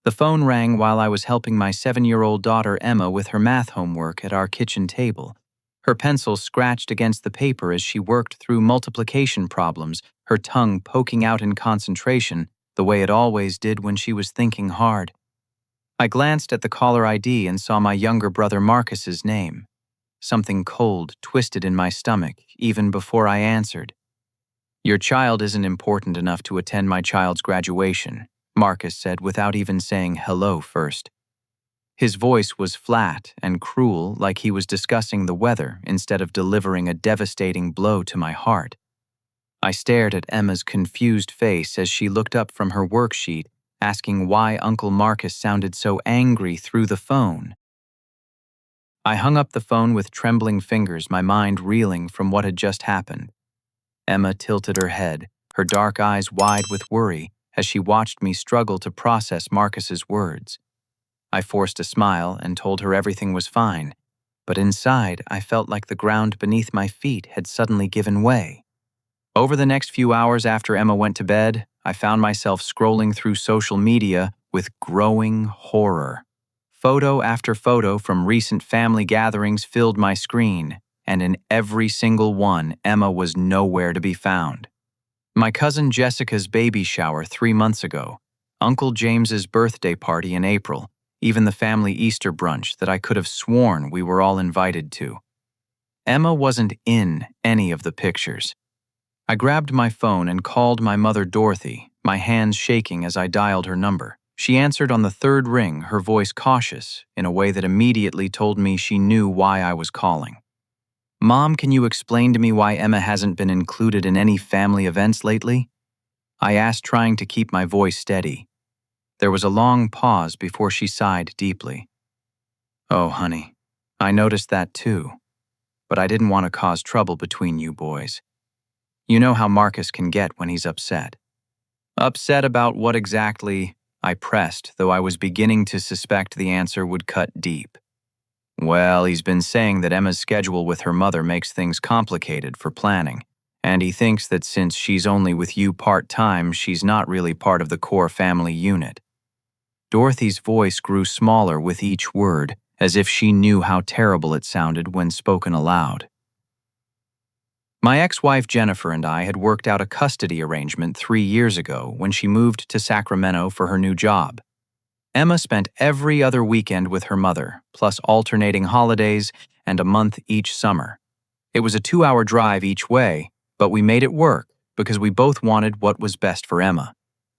The phone rang while I was helping my 7-year-old daughter Emma with her math homework at our kitchen table. Her pencil scratched against the paper as she worked through multiplication problems, her tongue poking out in concentration, the way it always did when she was thinking hard. I glanced at the caller ID and saw my younger brother Marcus's name. Something cold twisted in my stomach even before I answered. "Your child isn't important enough to attend my child's graduation," Marcus said without even saying hello first. His voice was flat and cruel, like he was discussing the weather instead of delivering a devastating blow to my heart. I stared at Emma's confused face as she looked up from her worksheet, asking why Uncle Marcus sounded so angry through the phone. I hung up the phone with trembling fingers, my mind reeling from what had just happened. Emma tilted her head, her dark eyes wide with worry, as she watched me struggle to process Marcus's words. I forced a smile and told her everything was fine, but inside I felt like the ground beneath my feet had suddenly given way. Over the next few hours after Emma went to bed, I found myself scrolling through social media with growing horror. Photo after photo from recent family gatherings filled my screen, and in every single one, Emma was nowhere to be found. My cousin Jessica's baby shower 3 months ago, Uncle James's birthday party in April, even the family Easter brunch that I could have sworn we were all invited to. Emma wasn't in any of the pictures. I grabbed my phone and called my mother Dorothy, my hands shaking as I dialed her number. She answered on the third ring, her voice cautious, in a way that immediately told me she knew why I was calling. "Mom, can you explain to me why Emma hasn't been included in any family events lately?" I asked, trying to keep my voice steady. There was a long pause before she sighed deeply. "Oh, honey, I noticed that too, but I didn't want to cause trouble between you boys. You know how Marcus can get when he's upset." "Upset about what exactly?" I pressed, though I was beginning to suspect the answer would cut deep. "Well, he's been saying that Emma's schedule with her mother makes things complicated for planning, and he thinks that since she's only with you part-time, she's not really part of the core family unit." Dorothy's voice grew smaller with each word, as if she knew how terrible it sounded when spoken aloud. My ex-wife Jennifer and I had worked out a custody arrangement 3 years ago when she moved to Sacramento for her new job. Emma spent every other weekend with her mother, plus alternating holidays and a month each summer. It was a 2-hour drive each way, but we made it work because we both wanted what was best for Emma.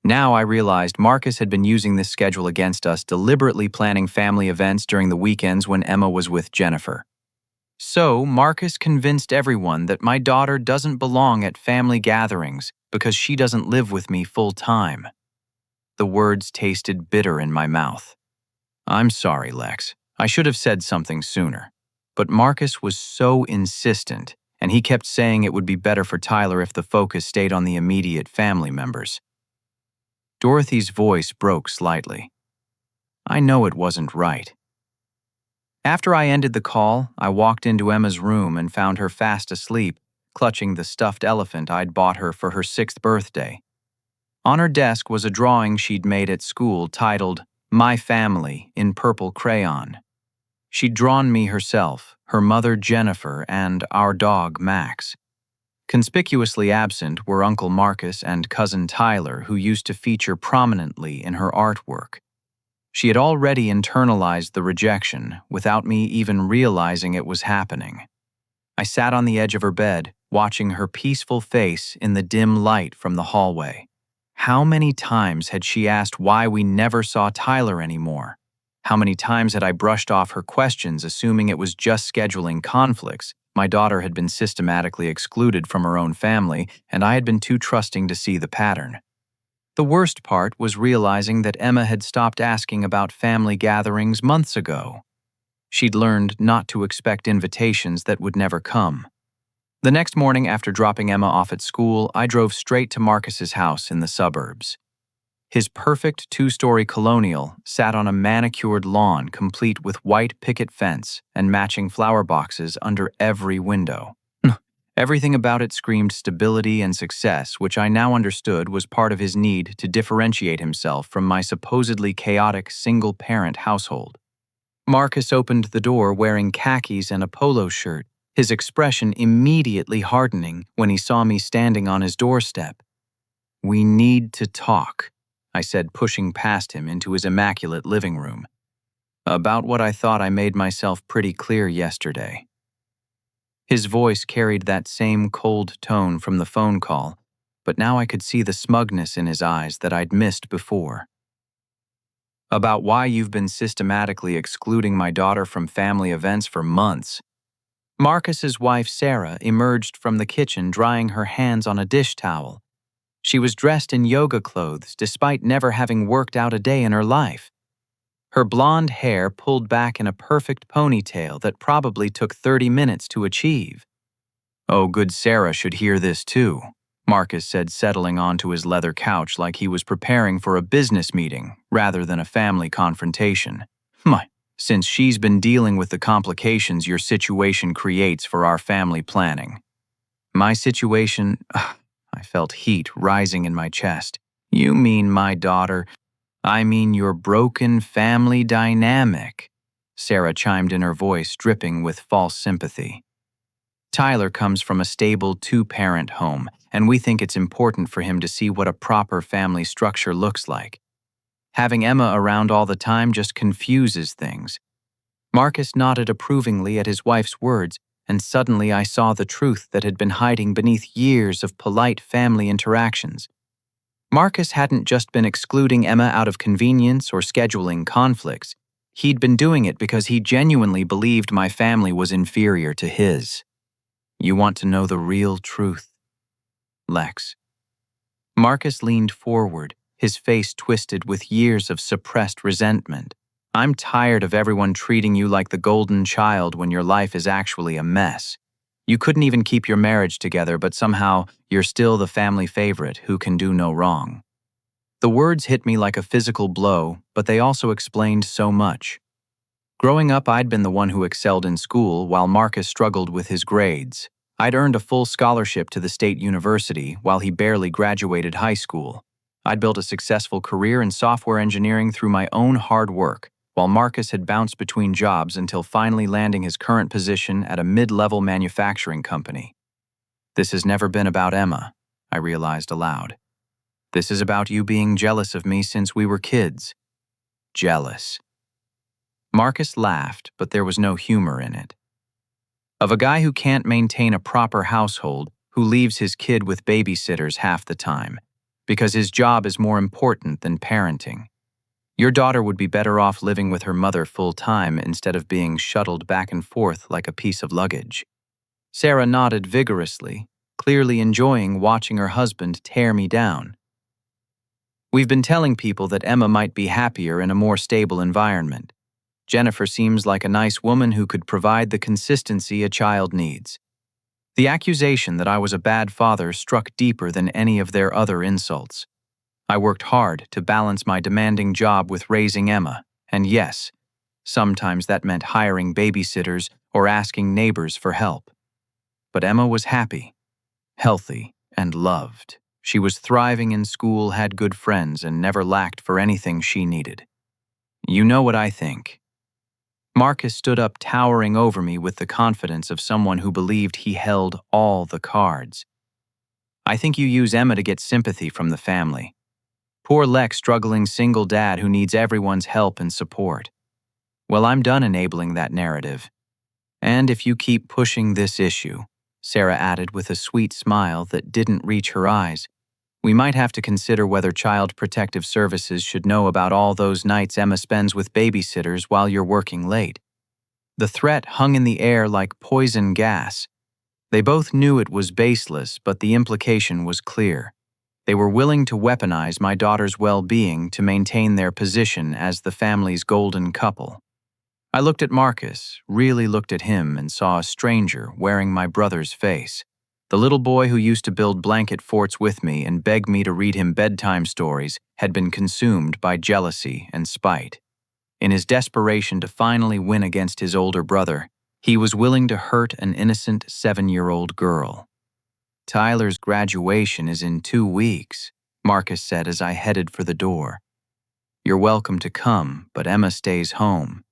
Now I realized Marcus had been using this schedule against us, deliberately planning family events during the weekends when Emma was with Jennifer. So Marcus convinced everyone that my daughter doesn't belong at family gatherings because she doesn't live with me full-time. The words tasted bitter in my mouth. "I'm sorry, Lex. I should have said something sooner." But Marcus was so insistent, and he kept saying it would be better for Tyler if the focus stayed on the immediate family members. Dorothy's voice broke slightly. I know it wasn't right. After I ended the call, I walked into Emma's room and found her fast asleep, clutching the stuffed elephant I'd bought her for her 6th birthday. On her desk was a drawing she'd made at school titled, "My Family," in purple crayon. She'd drawn me herself, her mother Jennifer, and our dog Max. Conspicuously absent were Uncle Marcus and cousin Tyler, who used to feature prominently in her artwork. She had already internalized the rejection without me even realizing it was happening. I sat on the edge of her bed, watching her peaceful face in the dim light from the hallway. How many times had she asked why we never saw Tyler anymore? How many times had I brushed off her questions, assuming it was just scheduling conflicts? My daughter had been systematically excluded from her own family, and I had been too trusting to see the pattern. The worst part was realizing that Emma had stopped asking about family gatherings months ago. She'd learned not to expect invitations that would never come. The next morning after dropping Emma off at school, I drove straight to Marcus's house in the suburbs. His perfect 2-story colonial sat on a manicured lawn complete with white picket fence and matching flower boxes under every window. Everything about it screamed stability and success, which I now understood was part of his need to differentiate himself from my supposedly chaotic single-parent household. Marcus opened the door wearing khakis and a polo shirt, his expression immediately hardening when he saw me standing on his doorstep. "We need to talk," I said, pushing past him into his immaculate living room. "About what I thought I made myself pretty clear yesterday." His voice carried that same cold tone from the phone call, but now I could see the smugness in his eyes that I'd missed before. "About why you've been systematically excluding my daughter from family events for months." Marcus's wife, Sarah, emerged from the kitchen drying her hands on a dish towel. She was dressed in yoga clothes despite never having worked out a day in her life. Her blonde hair pulled back in a perfect ponytail that probably took 30 minutes to achieve. "Oh, good Sarah should hear this too," Marcus said, settling onto his leather couch like he was preparing for a business meeting rather than a family confrontation. Since she's been dealing with the complications your situation creates for our family planning." "My situation?" I felt heat rising in my chest. "You mean my daughter?" "I mean your broken family dynamic," Sarah chimed in, her voice dripping with false sympathy. "Tyler comes from a stable two-parent home, and we think it's important for him to see what a proper family structure looks like. Having Emma around all the time just confuses things." Marcus nodded approvingly at his wife's words, and suddenly I saw the truth that had been hiding beneath years of polite family interactions. Marcus hadn't just been excluding Emma out of convenience or scheduling conflicts. He'd been doing it because he genuinely believed my family was inferior to his. "You want to know the real truth, Lex?" Marcus leaned forward, his face twisted with years of suppressed resentment. "I'm tired of everyone treating you like the golden child when your life is actually a mess. You couldn't even keep your marriage together, but somehow you're still the family favorite who can do no wrong." The words hit me like a physical blow, but they also explained so much. Growing up, I'd been the one who excelled in school while Marcus struggled with his grades. I'd earned a full scholarship to the state university while he barely graduated high school. I'd built a successful career in software engineering through my own hard work, while Marcus had bounced between jobs until finally landing his current position at a mid-level manufacturing company. "This has never been about Emma," I realized aloud. "This is about you being jealous of me since we were kids." Jealous. Marcus laughed, but there was no humor in it. "Of a guy who can't maintain a proper household, who leaves his kid with babysitters half the time, because his job is more important than parenting. Your daughter would be better off living with her mother full-time instead of being shuttled back and forth like a piece of luggage." Sarah nodded vigorously, clearly enjoying watching her husband tear me down. "We've been telling people that Emma might be happier in a more stable environment. Jennifer seems like a nice woman who could provide the consistency a child needs." The accusation that I was a bad father struck deeper than any of their other insults. I worked hard to balance my demanding job with raising Emma, and yes, sometimes that meant hiring babysitters or asking neighbors for help. But Emma was happy, healthy, and loved. She was thriving in school, had good friends, and never lacked for anything she needed. "You know what I think." Marcus stood up, towering over me with the confidence of someone who believed he held all the cards. "I think you use Emma to get sympathy from the family. Poor Lex, struggling single dad who needs everyone's help and support. Well, I'm done enabling that narrative. And if you keep pushing this issue," Sarah added with a sweet smile that didn't reach her eyes, "we might have to consider whether Child Protective Services should know about all those nights Emma spends with babysitters while you're working late." The threat hung in the air like poison gas. They both knew it was baseless, but the implication was clear. They were willing to weaponize my daughter's well-being to maintain their position as the family's golden couple. I looked at Marcus, really looked at him, and saw a stranger wearing my brother's face. The little boy who used to build blanket forts with me and beg me to read him bedtime stories had been consumed by jealousy and spite. In his desperation to finally win against his older brother, he was willing to hurt an innocent 7-year-old girl. Tyler's graduation is in 2 weeks, Marcus said as I headed for the door. You're welcome to come, but Emma stays home.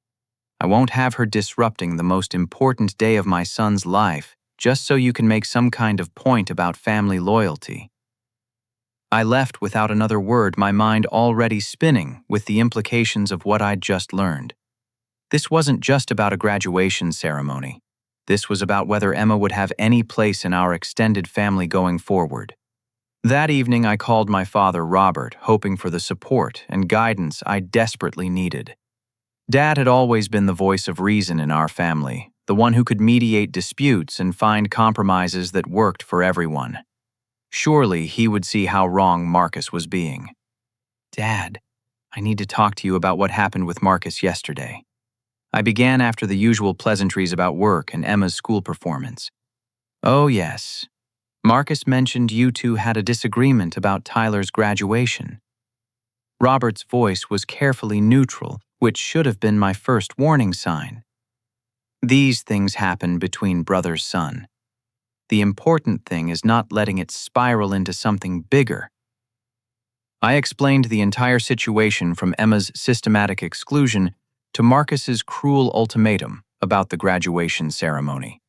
I won't have her disrupting the most important day of my son's life just so you can make some kind of point about family loyalty. I left without another word, my mind already spinning with the implications of what I'd just learned. This wasn't just about a graduation ceremony. This was about whether Emma would have any place in our extended family going forward. That evening, I called my father, Robert, hoping for the support and guidance I desperately needed. Dad had always been the voice of reason in our family, the one who could mediate disputes and find compromises that worked for everyone. Surely he would see how wrong Marcus was being. Dad, I need to talk to you about what happened with Marcus yesterday. I began after the usual pleasantries about work and Emma's school performance. Oh yes, Marcus mentioned you two had a disagreement about Tyler's graduation. Robert's voice was carefully neutral, which should have been my first warning sign. These things happen between brother-son. The important thing is not letting it spiral into something bigger. I explained the entire situation from Emma's systematic exclusion to Marcus's cruel ultimatum about the graduation ceremony.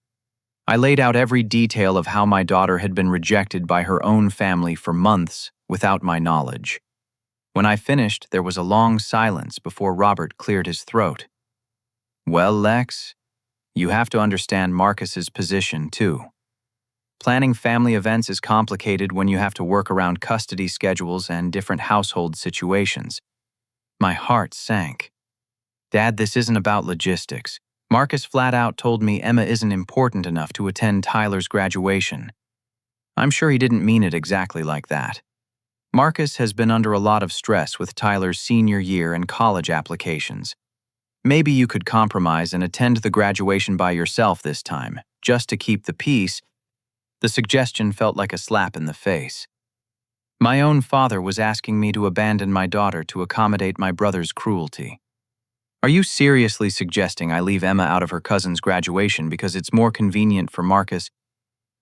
I laid out every detail of how my daughter had been rejected by her own family for months without my knowledge. When I finished, there was a long silence before Robert cleared his throat. Well, Lex, you have to understand Marcus's position, too. Planning family events is complicated when you have to work around custody schedules and different household situations. My heart sank. Dad, this isn't about logistics. Marcus flat out told me Emma isn't important enough to attend Tyler's graduation. I'm sure he didn't mean it exactly like that. Marcus has been under a lot of stress with Tyler's senior year and college applications. Maybe you could compromise and attend the graduation by yourself this time, just to keep the peace. The suggestion felt like a slap in the face. My own father was asking me to abandon my daughter to accommodate my brother's cruelty. Are you seriously suggesting I leave Emma out of her cousin's graduation because it's more convenient for Marcus?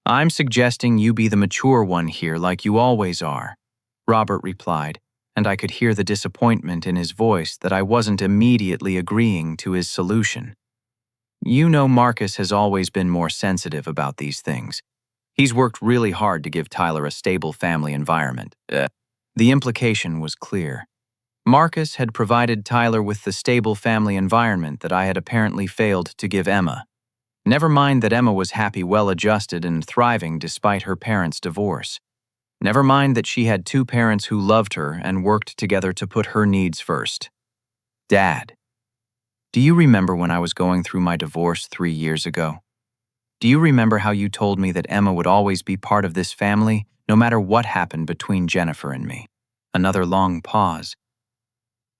I'm suggesting you be the mature one here like you always are, Robert replied, and I could hear the disappointment in his voice that I wasn't immediately agreeing to his solution. You know Marcus has always been more sensitive about these things. He's worked really hard to give Tyler a stable family environment. The implication was clear. Marcus had provided Tyler with the stable family environment that I had apparently failed to give Emma. Never mind that Emma was happy, well-adjusted, and thriving despite her parents' divorce. Never mind that she had two parents who loved her and worked together to put her needs first. Dad, do you remember when I was going through my divorce 3 years ago? Do you remember how you told me that Emma would always be part of this family, no matter what happened between Jennifer and me? Another long pause.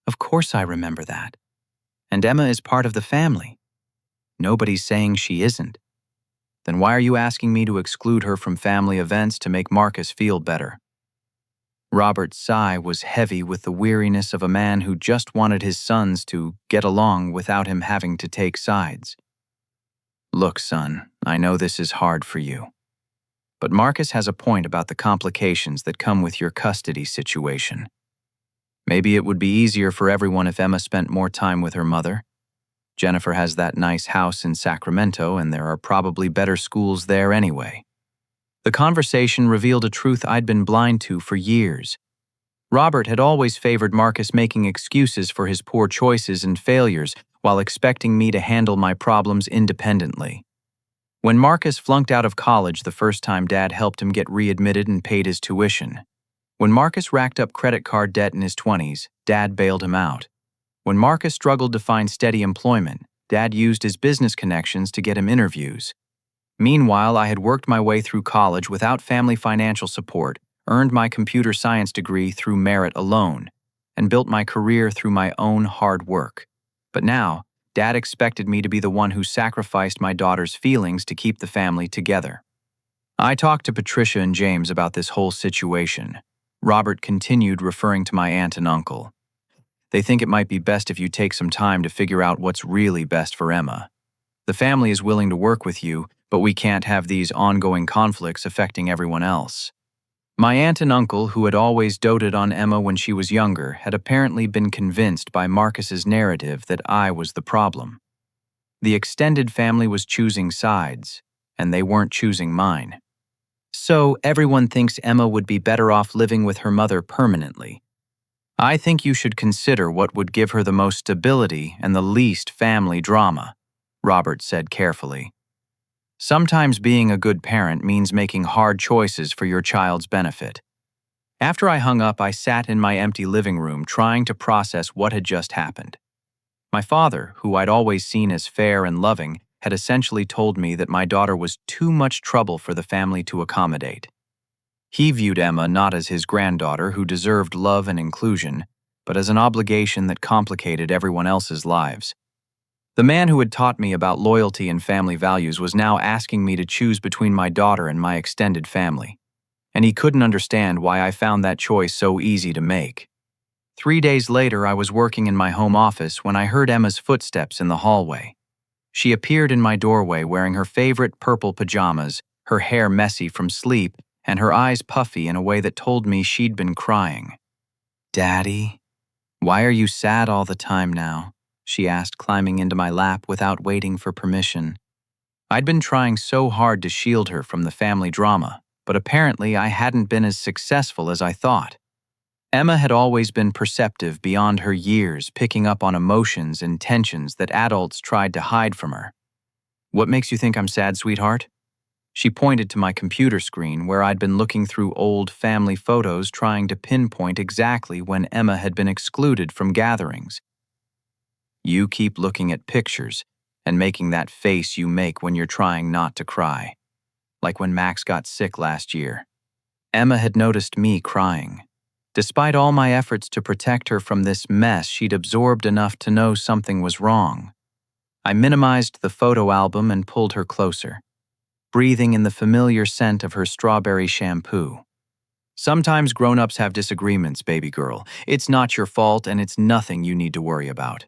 Of course I remember that. And Emma is part of the family. Nobody's saying she isn't. Then why are you asking me to exclude her from family events to make Marcus feel better? Robert's sigh was heavy with the weariness of a man who just wanted his sons to get along without him having to take sides. Look, son, I know this is hard for you. But Marcus has a point about the complications that come with your custody situation. Maybe it would be easier for everyone if Emma spent more time with her mother. Jennifer has that nice house in Sacramento, and there are probably better schools there anyway. The conversation revealed a truth I'd been blind to for years. Robert had always favored Marcus making excuses for his poor choices and failures while expecting me to handle my problems independently. When Marcus flunked out of college the first time, Dad helped him get readmitted and paid his tuition. When Marcus racked up credit card debt in his 20s, Dad bailed him out. When Marcus struggled to find steady employment, Dad used his business connections to get him interviews. Meanwhile, I had worked my way through college without family financial support, earned my computer science degree through merit alone, and built my career through my own hard work. But now, Dad expected me to be the one who sacrificed my daughter's feelings to keep the family together. I talked to Patricia and James about this whole situation. Robert continued, referring to my aunt and uncle. They think it might be best if you take some time to figure out what's really best for Emma. The family is willing to work with you, but we can't have these ongoing conflicts affecting everyone else. My aunt and uncle, who had always doted on Emma when she was younger, had apparently been convinced by Marcus's narrative that I was the problem. The extended family was choosing sides, and they weren't choosing mine. So everyone thinks Emma would be better off living with her mother permanently. I think you should consider what would give her the most stability and the least family drama, Robert said carefully. Sometimes being a good parent means making hard choices for your child's benefit. After I hung up, I sat in my empty living room trying to process what had just happened. My father, who I'd always seen as fair and loving, had essentially told me that my daughter was too much trouble for the family to accommodate. He viewed Emma not as his granddaughter who deserved love and inclusion, but as an obligation that complicated everyone else's lives. The man who had taught me about loyalty and family values was now asking me to choose between my daughter and my extended family, and he couldn't understand why I found that choice so easy to make. 3 days later, I was working in my home office when I heard Emma's footsteps in the hallway. She appeared in my doorway wearing her favorite purple pajamas, her hair messy from sleep, and her eyes puffy in a way that told me she'd been crying. "Daddy, why are you sad all the time now?" she asked, climbing into my lap without waiting for permission. I'd been trying so hard to shield her from the family drama, but apparently I hadn't been as successful as I thought. Emma had always been perceptive beyond her years, picking up on emotions and tensions that adults tried to hide from her. "What makes you think I'm sad, sweetheart?" She pointed to my computer screen where I'd been looking through old family photos trying to pinpoint exactly when Emma had been excluded from gatherings. "You keep looking at pictures and making that face you make when you're trying not to cry. Like when Max got sick last year." Emma had noticed me crying. Despite all my efforts to protect her from this mess, she'd absorbed enough to know something was wrong. I minimized the photo album and pulled her closer, breathing in the familiar scent of her strawberry shampoo. "Sometimes grown-ups have disagreements, baby girl. It's not your fault and it's nothing you need to worry about."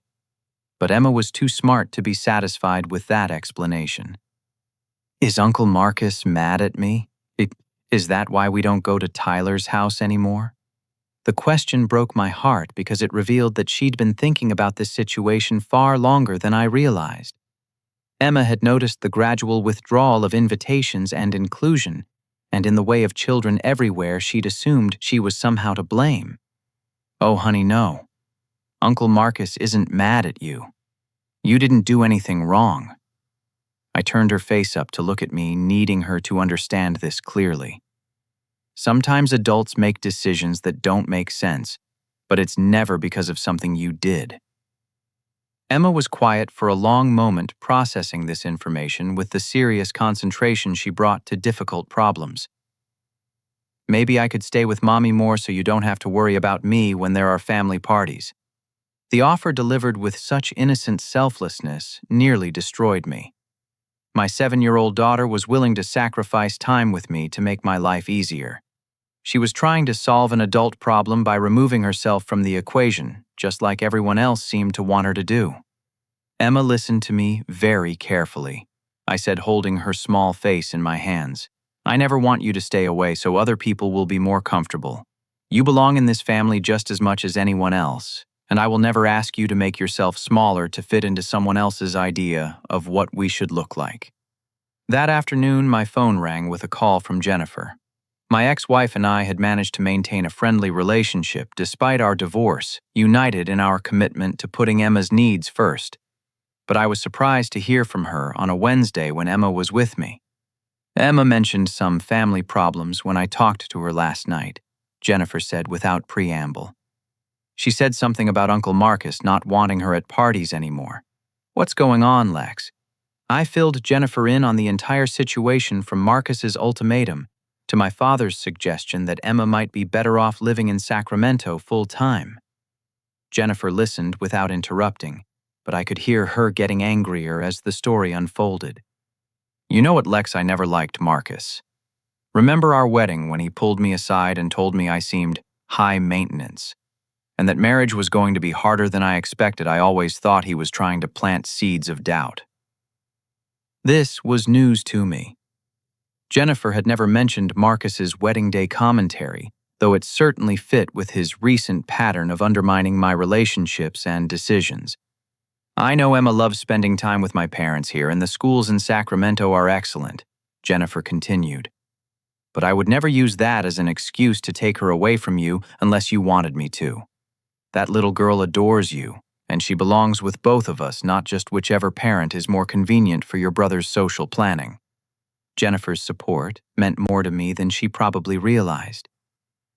But Emma was too smart to be satisfied with that explanation. "Is Uncle Marcus mad at me? Is that why we don't go to Tyler's house anymore?" The question broke my heart because it revealed that she'd been thinking about this situation far longer than I realized. Emma had noticed the gradual withdrawal of invitations and inclusion, and in the way of children everywhere, she'd assumed she was somehow to blame. "Oh, honey, no. Uncle Marcus isn't mad at you. You didn't do anything wrong." I turned her face up to look at me, needing her to understand this clearly. Sometimes adults make decisions that don't make sense, but it's never because of something you did. Emma was quiet for a long moment, processing this information with the serious concentration she brought to difficult problems. "Maybe I could stay with Mommy more so you don't have to worry about me when there are family parties." The offer, delivered with such innocent selflessness, nearly destroyed me. My 7-year-old daughter was willing to sacrifice time with me to make my life easier. She was trying to solve an adult problem by removing herself from the equation, just like everyone else seemed to want her to do. Emma listened to me very carefully. I said, holding her small face in my hands, "I never want you to stay away so other people will be more comfortable. You belong in this family just as much as anyone else, and I will never ask you to make yourself smaller to fit into someone else's idea of what we should look like." That afternoon, my phone rang with a call from Jennifer. My ex-wife and I had managed to maintain a friendly relationship despite our divorce, united in our commitment to putting Emma's needs first. But I was surprised to hear from her on a Wednesday when Emma was with me. "Emma mentioned some family problems when I talked to her last night," Jennifer said without preamble. "She said something about Uncle Marcus not wanting her at parties anymore." "What's going on, Lex?" I filled Jennifer in on the entire situation, from Marcus's ultimatum to my father's suggestion that Emma might be better off living in Sacramento full-time. Jennifer listened without interrupting, but I could hear her getting angrier as the story unfolded. "You know what, Lex, I never liked Marcus. Remember our wedding when he pulled me aside and told me I seemed high maintenance, and that marriage was going to be harder than I expected? I always thought he was trying to plant seeds of doubt." This was news to me. Jennifer had never mentioned Marcus's wedding day commentary, though it certainly fit with his recent pattern of undermining my relationships and decisions. I know Emma loves spending time with my parents here, and the schools in Sacramento are excellent, Jennifer continued. But I would never use that as an excuse to take her away from you unless you wanted me to. That little girl adores you, and she belongs with both of us, not just whichever parent is more convenient for your brother's social planning. Jennifer's support meant more to me than she probably realized.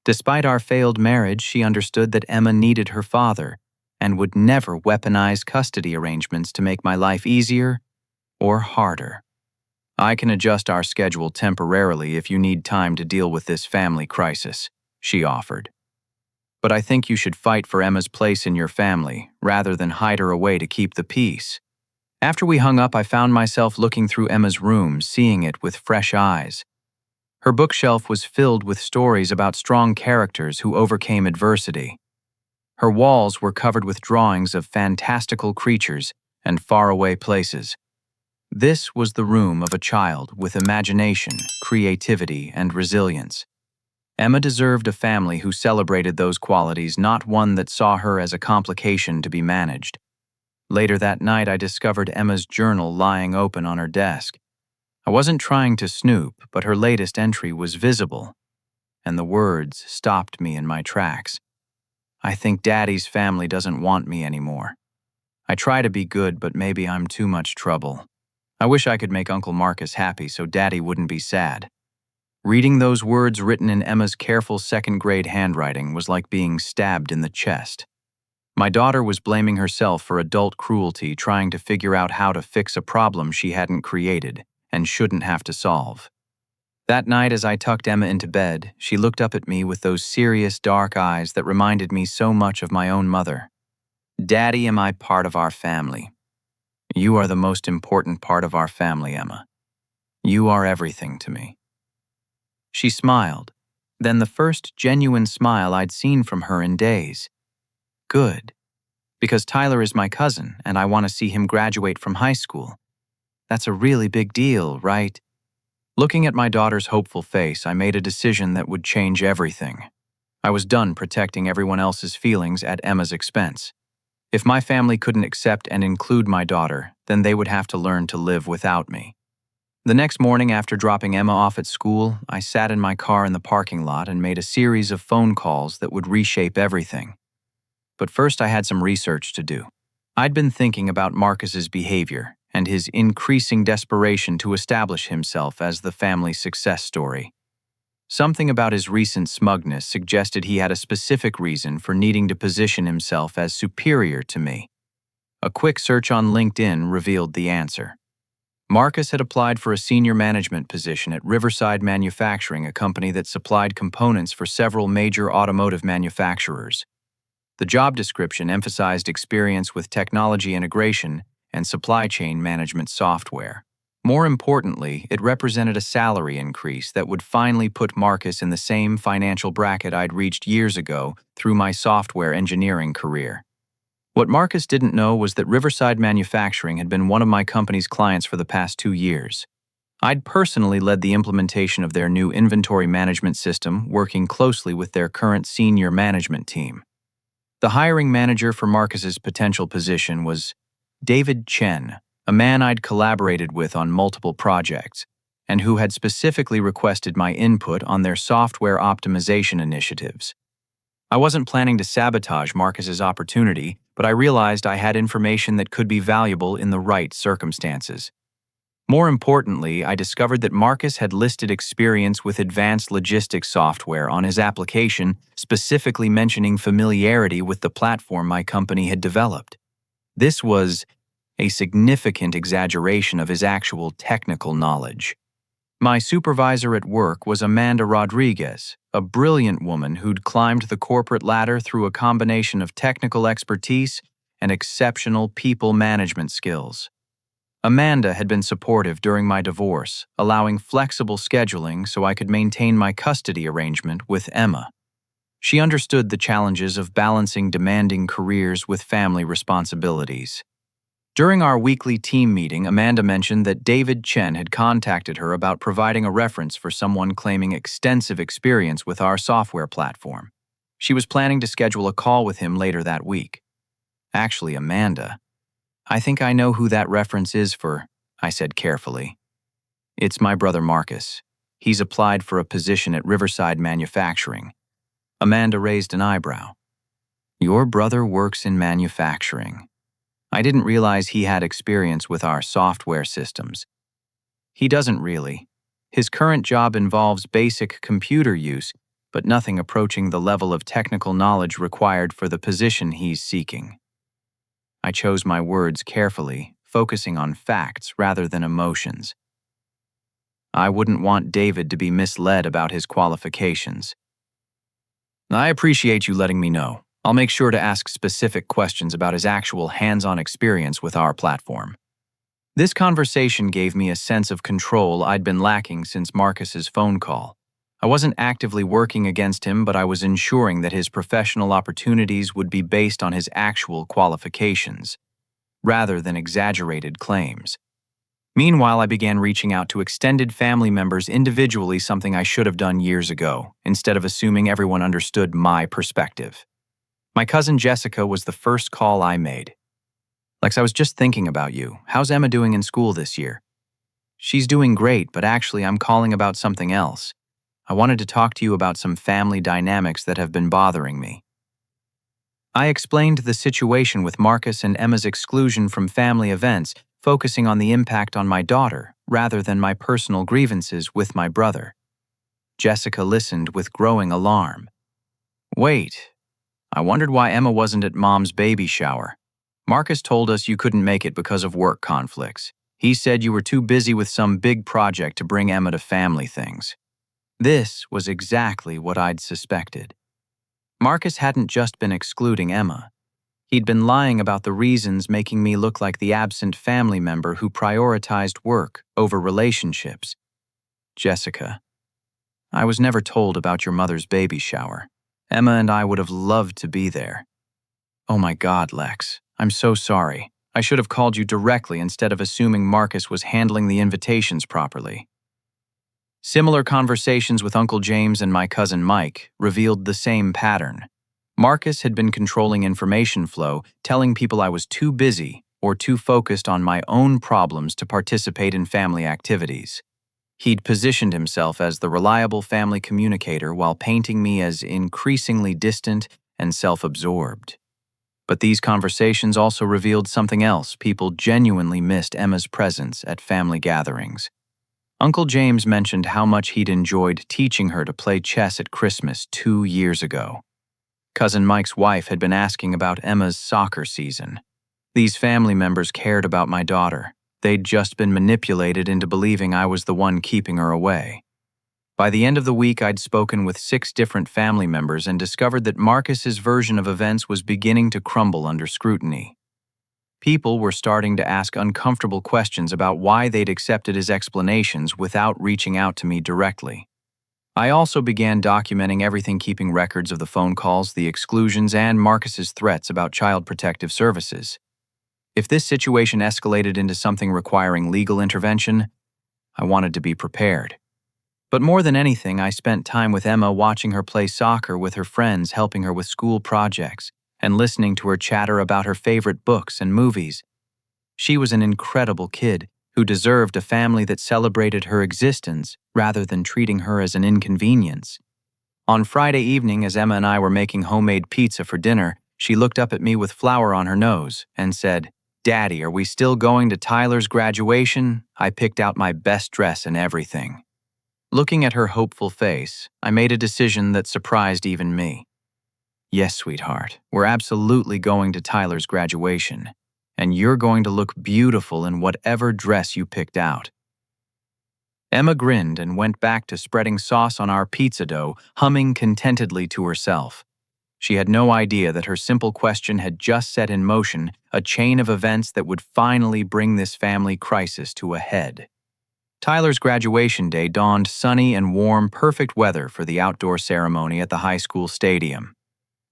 Despite our failed marriage, she understood that Emma needed her father and would never weaponize custody arrangements to make my life easier or harder. I can adjust our schedule temporarily if you need time to deal with this family crisis, she offered. But I think you should fight for Emma's place in your family rather than hide her away to keep the peace. After we hung up, I found myself looking through Emma's room, seeing it with fresh eyes. Her bookshelf was filled with stories about strong characters who overcame adversity. Her walls were covered with drawings of fantastical creatures and faraway places. This was the room of a child with imagination, creativity, and resilience. Emma deserved a family who celebrated those qualities, not one that saw her as a complication to be managed. Later that night, I discovered Emma's journal lying open on her desk. I wasn't trying to snoop, but her latest entry was visible, and the words stopped me in my tracks. I think Daddy's family doesn't want me anymore. I try to be good, but maybe I'm too much trouble. I wish I could make Uncle Marcus happy so Daddy wouldn't be sad. Reading those words written in Emma's careful second-grade handwriting was like being stabbed in the chest. My daughter was blaming herself for adult cruelty, trying to figure out how to fix a problem she hadn't created and shouldn't have to solve. That night, as I tucked Emma into bed, she looked up at me with those serious, dark eyes that reminded me so much of my own mother. Daddy, am I part of our family? You are the most important part of our family, Emma. You are everything to me. She smiled, then the first genuine smile I'd seen from her in days. Good, because Tyler is my cousin and I want to see him graduate from high school. That's a really big deal, right? Looking at my daughter's hopeful face, I made a decision that would change everything. I was done protecting everyone else's feelings at Emma's expense. If my family couldn't accept and include my daughter, then they would have to learn to live without me. The next morning, after dropping Emma off at school, I sat in my car in the parking lot and made a series of phone calls that would reshape everything. But first, I had some research to do. I'd been thinking about Marcus's behavior and his increasing desperation to establish himself as the family success story. Something about his recent smugness suggested he had a specific reason for needing to position himself as superior to me. A quick search on LinkedIn revealed the answer. Marcus had applied for a senior management position at Riverside Manufacturing, a company that supplied components for several major automotive manufacturers. The job description emphasized experience with technology integration and supply chain management software. More importantly, it represented a salary increase that would finally put Marcus in the same financial bracket I'd reached years ago through my software engineering career. What Marcus didn't know was that Riverside Manufacturing had been one of my company's clients for the past 2 years. I'd personally led the implementation of their new inventory management system, working closely with their current senior management team. The hiring manager for Marcus's potential position was David Chen, a man I'd collaborated with on multiple projects, and who had specifically requested my input on their software optimization initiatives. I wasn't planning to sabotage Marcus's opportunity, but I realized I had information that could be valuable in the right circumstances. More importantly, I discovered that Marcus had listed experience with advanced logistics software on his application, specifically mentioning familiarity with the platform my company had developed. This was a significant exaggeration of his actual technical knowledge. My supervisor at work was Amanda Rodriguez, a brilliant woman who'd climbed the corporate ladder through a combination of technical expertise and exceptional people management skills. Amanda had been supportive during my divorce, allowing flexible scheduling so I could maintain my custody arrangement with Emma. She understood the challenges of balancing demanding careers with family responsibilities. During our weekly team meeting, Amanda mentioned that David Chen had contacted her about providing a reference for someone claiming extensive experience with our software platform. She was planning to schedule a call with him later that week. Actually, Amanda, I think I know who that reference is for, I said carefully. It's my brother Marcus. He's applied for a position at Riverside Manufacturing. Amanda raised an eyebrow. Your brother works in manufacturing. I didn't realize he had experience with our software systems. He doesn't really. His current job involves basic computer use, but nothing approaching the level of technical knowledge required for the position he's seeking. I chose my words carefully, focusing on facts rather than emotions. I wouldn't want David to be misled about his qualifications. I appreciate you letting me know. I'll make sure to ask specific questions about his actual hands-on experience with our platform. This conversation gave me a sense of control I'd been lacking since Marcus's phone call. I wasn't actively working against him, but I was ensuring that his professional opportunities would be based on his actual qualifications, rather than exaggerated claims. Meanwhile, I began reaching out to extended family members individually, something I should have done years ago, instead of assuming everyone understood my perspective. My cousin Jessica was the first call I made. Lex, I was just thinking about you. How's Emma doing in school this year? She's doing great, but actually I'm calling about something else. I wanted to talk to you about some family dynamics that have been bothering me. I explained the situation with Marcus and Emma's exclusion from family events, focusing on the impact on my daughter rather than my personal grievances with my brother. Jessica listened with growing alarm. Wait, I wondered why Emma wasn't at Mom's baby shower. Marcus told us you couldn't make it because of work conflicts. He said you were too busy with some big project to bring Emma to family things. This was exactly what I'd suspected. Marcus hadn't just been excluding Emma. He'd been lying about the reasons, making me look like the absent family member who prioritized work over relationships. Jessica, I was never told about your mother's baby shower. Emma and I would have loved to be there. Oh my God, Lex, I'm so sorry. I should have called you directly instead of assuming Marcus was handling the invitations properly. Similar conversations with Uncle James and my cousin Mike revealed the same pattern. Marcus had been controlling information flow, telling people I was too busy or too focused on my own problems to participate in family activities. He'd positioned himself as the reliable family communicator while painting me as increasingly distant and self-absorbed. But these conversations also revealed something else. People genuinely missed Emma's presence at family gatherings. Uncle James mentioned how much he'd enjoyed teaching her to play chess at Christmas 2 years ago. Cousin Mike's wife had been asking about Emma's soccer season. These family members cared about my daughter. They'd just been manipulated into believing I was the one keeping her away. By the end of the week, I'd spoken with 6 different family members and discovered that Marcus's version of events was beginning to crumble under scrutiny. People were starting to ask uncomfortable questions about why they'd accepted his explanations without reaching out to me directly. I also began documenting everything, keeping records of the phone calls, the exclusions, and Marcus's threats about child protective services. If this situation escalated into something requiring legal intervention, I wanted to be prepared. But more than anything, I spent time with Emma, watching her play soccer with her friends, helping her with school projects, and listening to her chatter about her favorite books and movies. She was an incredible kid who deserved a family that celebrated her existence rather than treating her as an inconvenience. On Friday evening, as Emma and I were making homemade pizza for dinner, she looked up at me with flour on her nose and said, "Daddy, are we still going to Tyler's graduation?" I picked out my best dress and everything. Looking at her hopeful face, I made a decision that surprised even me. Yes, sweetheart, we're absolutely going to Tyler's graduation, and you're going to look beautiful in whatever dress you picked out. Emma grinned and went back to spreading sauce on our pizza dough, humming contentedly to herself. She had no idea that her simple question had just set in motion a chain of events that would finally bring this family crisis to a head. Tyler's graduation day dawned sunny and warm, perfect weather for the outdoor ceremony at the high school stadium.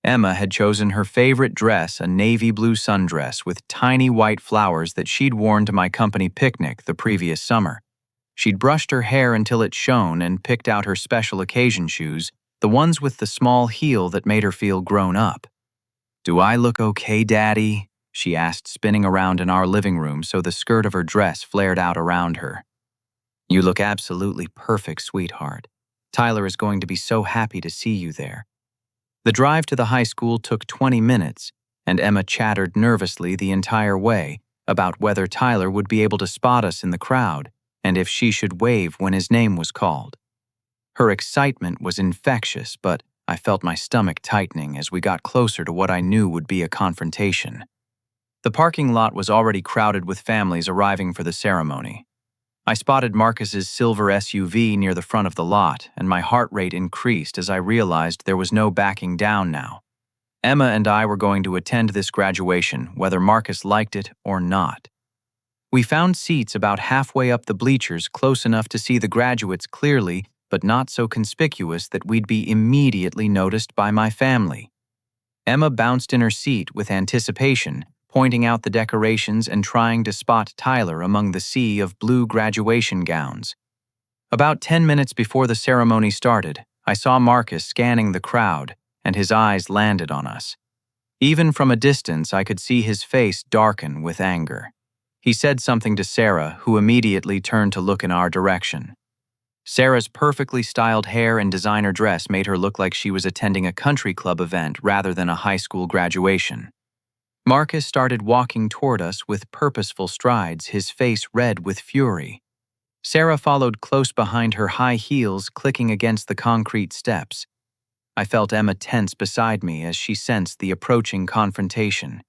Emma had chosen her favorite dress, a navy blue sundress with tiny white flowers that she'd worn to my company picnic the previous summer. She'd brushed her hair until it shone and picked out her special occasion shoes, the ones with the small heel that made her feel grown up. "Do I look okay, Daddy?" she asked, spinning around in our living room so the skirt of her dress flared out around her. "You look absolutely perfect, sweetheart. Tyler is going to be so happy to see you there." The drive to the high school took 20 minutes, and Emma chattered nervously the entire way about whether Tyler would be able to spot us in the crowd and if she should wave when his name was called. Her excitement was infectious, but I felt my stomach tightening as we got closer to what I knew would be a confrontation. The parking lot was already crowded with families arriving for the ceremony. I spotted Marcus's silver SUV near the front of the lot, and my heart rate increased as I realized there was no backing down now. Emma and I were going to attend this graduation, whether Marcus liked it or not. We found seats about halfway up the bleachers, close enough to see the graduates clearly, but not so conspicuous that we'd be immediately noticed by my family. Emma bounced in her seat with anticipation, pointing out the decorations and trying to spot Tyler among the sea of blue graduation gowns. About 10 minutes before the ceremony started, I saw Marcus scanning the crowd, and his eyes landed on us. Even from a distance, I could see his face darken with anger. He said something to Sarah, who immediately turned to look in our direction. Sarah's perfectly styled hair and designer dress made her look like she was attending a country club event rather than a high school graduation. Marcus started walking toward us with purposeful strides, his face red with fury. Sarah followed close behind, her high heels clicking against the concrete steps. I felt Emma tense beside me as she sensed the approaching confrontation.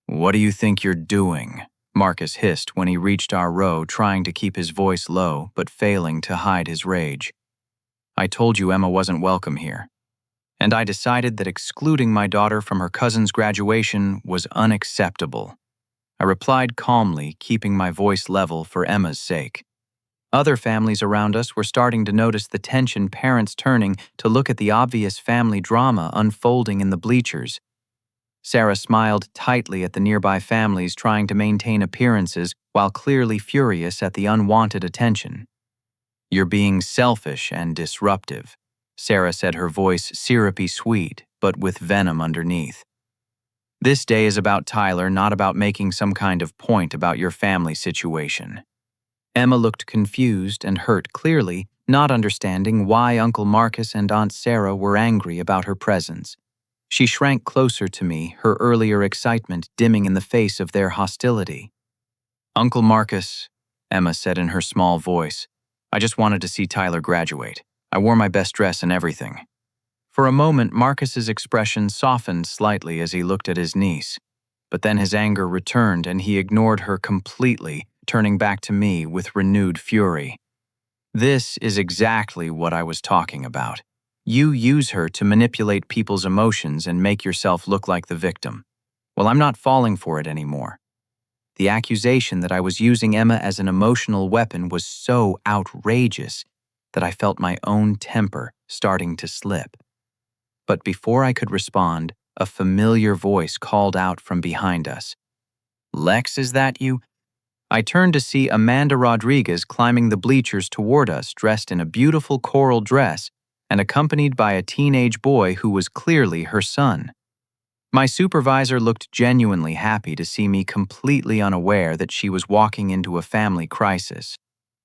"What do you think you're doing?" Marcus hissed when he reached our row, trying to keep his voice low but failing to hide his rage. "I told you Emma wasn't welcome here. And I decided that excluding my daughter from her cousin's graduation was unacceptable." I replied calmly, keeping my voice level for Emma's sake. Other families around us were starting to notice the tension, parents turning to look at the obvious family drama unfolding in the bleachers. Sarah smiled tightly at the nearby families, trying to maintain appearances while clearly furious at the unwanted attention. "You're being selfish and disruptive," Sarah said, her voice syrupy sweet, but with venom underneath. "This day is about Tyler, not about making some kind of point about your family situation." Emma looked confused and hurt, clearly not understanding why Uncle Marcus and Aunt Sarah were angry about her presence. She shrank closer to me, her earlier excitement dimming in the face of their hostility. "Uncle Marcus," Emma said in her small voice, "I just wanted to see Tyler graduate. I wore my best dress and everything." For a moment, Marcus's expression softened slightly as he looked at his niece, but then his anger returned and he ignored her completely, turning back to me with renewed fury. "This is exactly what I was talking about. You use her to manipulate people's emotions and make yourself look like the victim. Well, I'm not falling for it anymore." The accusation that I was using Emma as an emotional weapon was so outrageous that I felt my own temper starting to slip. But before I could respond, a familiar voice called out from behind us. "Lex, is that you?" I turned to see Amanda Rodriguez climbing the bleachers toward us, dressed in a beautiful coral dress and accompanied by a teenage boy who was clearly her son. My supervisor looked genuinely happy to see me, completely unaware that she was walking into a family crisis.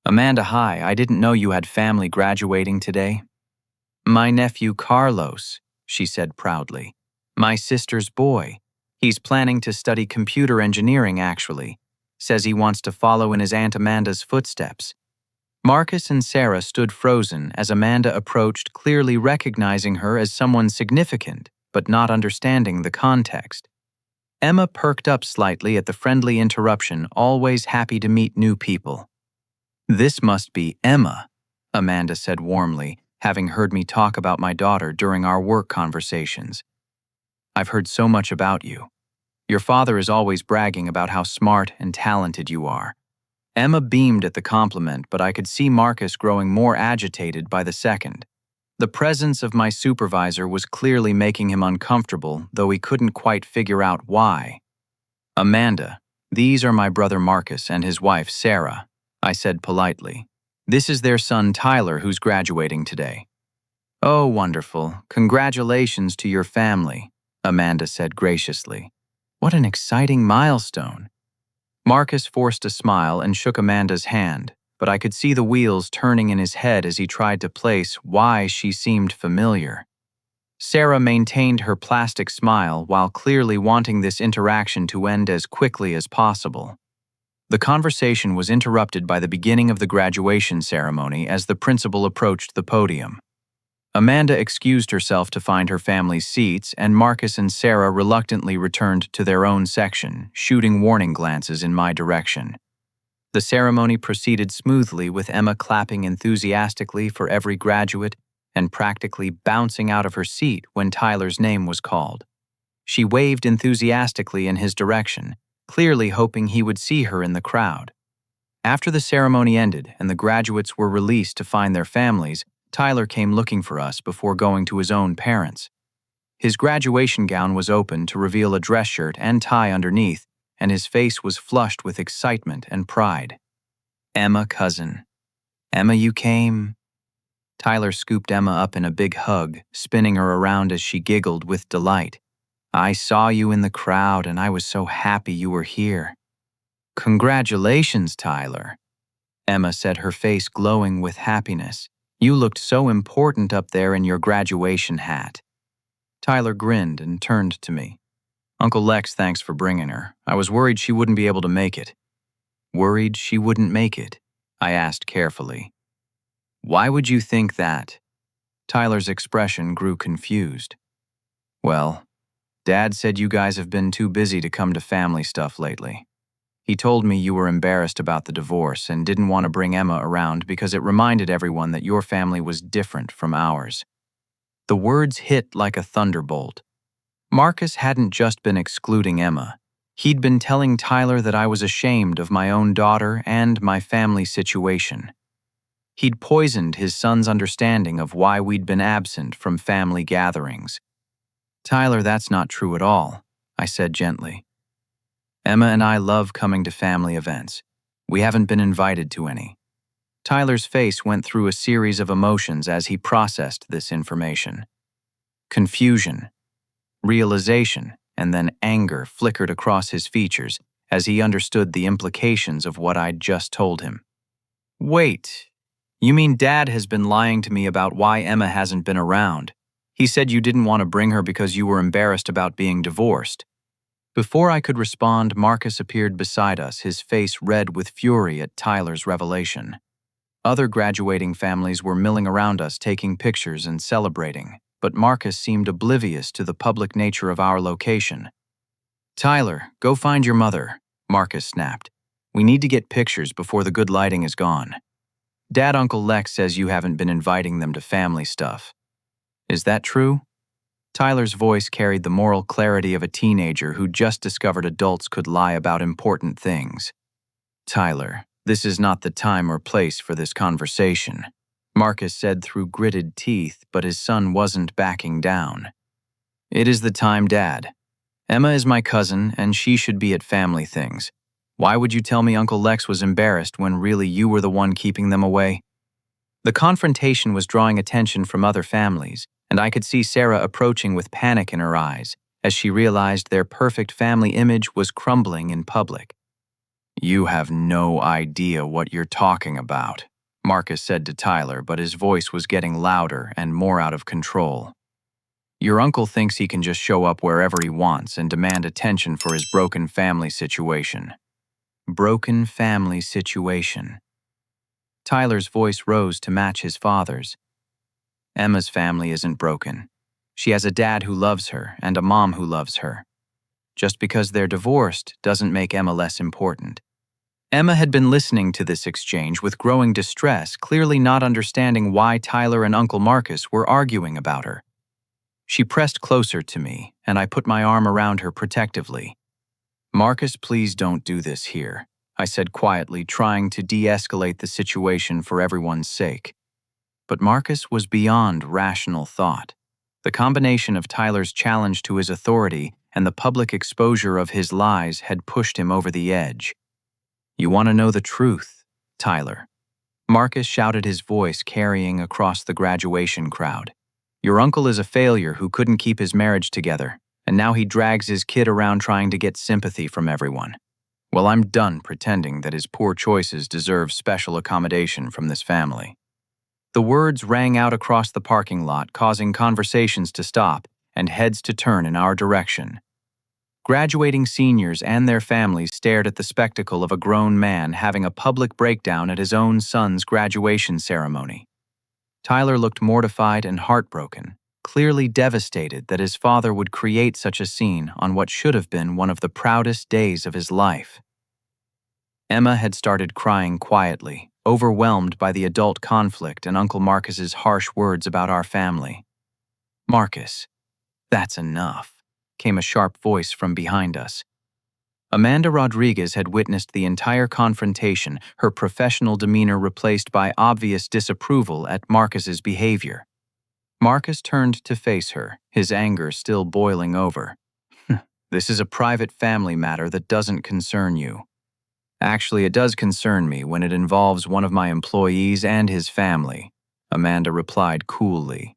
"Amanda, hi, I didn't know you had family graduating today." "My nephew Carlos," she said proudly. "My sister's boy. He's planning to study computer engineering, actually. Says he wants to follow in his Aunt Amanda's footsteps." Marcus and Sarah stood frozen as Amanda approached, clearly recognizing her as someone significant, but not understanding the context. Emma perked up slightly at the friendly interruption, always happy to meet new people. "This must be Emma," Amanda said warmly, having heard me talk about my daughter during our work conversations. "I've heard so much about you. Your father is always bragging about how smart and talented you are." Emma beamed at the compliment, but I could see Marcus growing more agitated by the second. The presence of my supervisor was clearly making him uncomfortable, though he couldn't quite figure out why. "Amanda, these are my brother Marcus and his wife Sarah," I said politely. "This is their son Tyler who's graduating today." "Oh, wonderful. Congratulations to your family," Amanda said graciously. "What an exciting milestone." Marcus forced a smile and shook Amanda's hand, but I could see the wheels turning in his head as he tried to place why she seemed familiar. Sarah maintained her plastic smile while clearly wanting this interaction to end as quickly as possible. The conversation was interrupted by the beginning of the graduation ceremony as the principal approached the podium. Amanda excused herself to find her family's seats, and Marcus and Sarah reluctantly returned to their own section, shooting warning glances in my direction. The ceremony proceeded smoothly, with Emma clapping enthusiastically for every graduate and practically bouncing out of her seat when Tyler's name was called. She waved enthusiastically in his direction, clearly hoping he would see her in the crowd. After the ceremony ended and the graduates were released to find their families, Tyler came looking for us before going to his own parents. His graduation gown was open to reveal a dress shirt and tie underneath, and his face was flushed with excitement and pride. "Emma, cousin. Emma, you came." Tyler scooped Emma up in a big hug, spinning her around as she giggled with delight. "I saw you in the crowd and I was so happy you were here." "Congratulations, Tyler," Emma said, her face glowing with happiness. "You looked so important up there in your graduation hat." Tyler grinned and turned to me. "Uncle Lex, thanks for bringing her. I was worried she wouldn't be able to make it." "Worried she wouldn't make it?" I asked carefully. "Why would you think that?" Tyler's expression grew confused. "Well, Dad said you guys have been too busy to come to family stuff lately. He told me you were embarrassed about the divorce and didn't want to bring Emma around because it reminded everyone that your family was different from ours." The words hit like a thunderbolt. Marcus hadn't just been excluding Emma. He'd been telling Tyler that I was ashamed of my own daughter and my family situation. He'd poisoned his son's understanding of why we'd been absent from family gatherings. "Tyler, that's not true at all," I said gently. "Emma and I love coming to family events. We haven't been invited to any." Tyler's face went through a series of emotions as he processed this information. Confusion, realization, and then anger flickered across his features as he understood the implications of what I'd just told him. "Wait, you mean Dad has been lying to me about why Emma hasn't been around? He said you didn't want to bring her because you were embarrassed about being divorced." Before I could respond, Marcus appeared beside us, his face red with fury at Tyler's revelation. Other graduating families were milling around us, taking pictures and celebrating, but Marcus seemed oblivious to the public nature of our location. "Tyler, go find your mother," Marcus snapped. "We need to get pictures before the good lighting is gone. Dad, Uncle Lex says you haven't been inviting them to family stuff. Is that true?" Tyler's voice carried the moral clarity of a teenager who just discovered adults could lie about important things. "Tyler, this is not the time or place for this conversation," Marcus said through gritted teeth, but his son wasn't backing down. "It is the time, Dad. Emma is my cousin, and she should be at family things. Why would you tell me Uncle Lex was embarrassed when really you were the one keeping them away?" The confrontation was drawing attention from other families, and I could see Sarah approaching with panic in her eyes as she realized their perfect family image was crumbling in public. "You have no idea what you're talking about," Marcus said to Tyler, but his voice was getting louder and more out of control. "Your uncle thinks he can just show up wherever he wants and demand attention for his broken family situation." Broken family situation. Tyler's voice rose to match his father's. "Emma's family isn't broken. She has a dad who loves her and a mom who loves her. Just because they're divorced doesn't make Emma less important." Emma had been listening to this exchange with growing distress, clearly not understanding why Tyler and Uncle Marcus were arguing about her. She pressed closer to me, and I put my arm around her protectively. "Marcus, please don't do this here," I said quietly, trying to de-escalate the situation for everyone's sake. But Marcus was beyond rational thought. The combination of Tyler's challenge to his authority and the public exposure of his lies had pushed him over the edge. "You want to know the truth, Tyler?" Marcus shouted, his voice carrying across the graduation crowd. "Your uncle is a failure who couldn't keep his marriage together, and now he drags his kid around trying to get sympathy from everyone. Well, I'm done pretending that his poor choices deserve special accommodation from this family." The words rang out across the parking lot, causing conversations to stop and heads to turn in our direction. Graduating seniors and their families stared at the spectacle of a grown man having a public breakdown at his own son's graduation ceremony. Tyler looked mortified and heartbroken, clearly devastated that his father would create such a scene on what should have been one of the proudest days of his life. Emma had started crying quietly, overwhelmed by the adult conflict and Uncle Marcus's harsh words about our family. "Marcus, that's enough," came a sharp voice from behind us. Amanda Rodriguez had witnessed the entire confrontation, her professional demeanor replaced by obvious disapproval at Marcus's behavior. Marcus turned to face her, his anger still boiling over. "This is a private family matter that doesn't concern you." "Actually, it does concern me when it involves one of my employees and his family," Amanda replied coolly.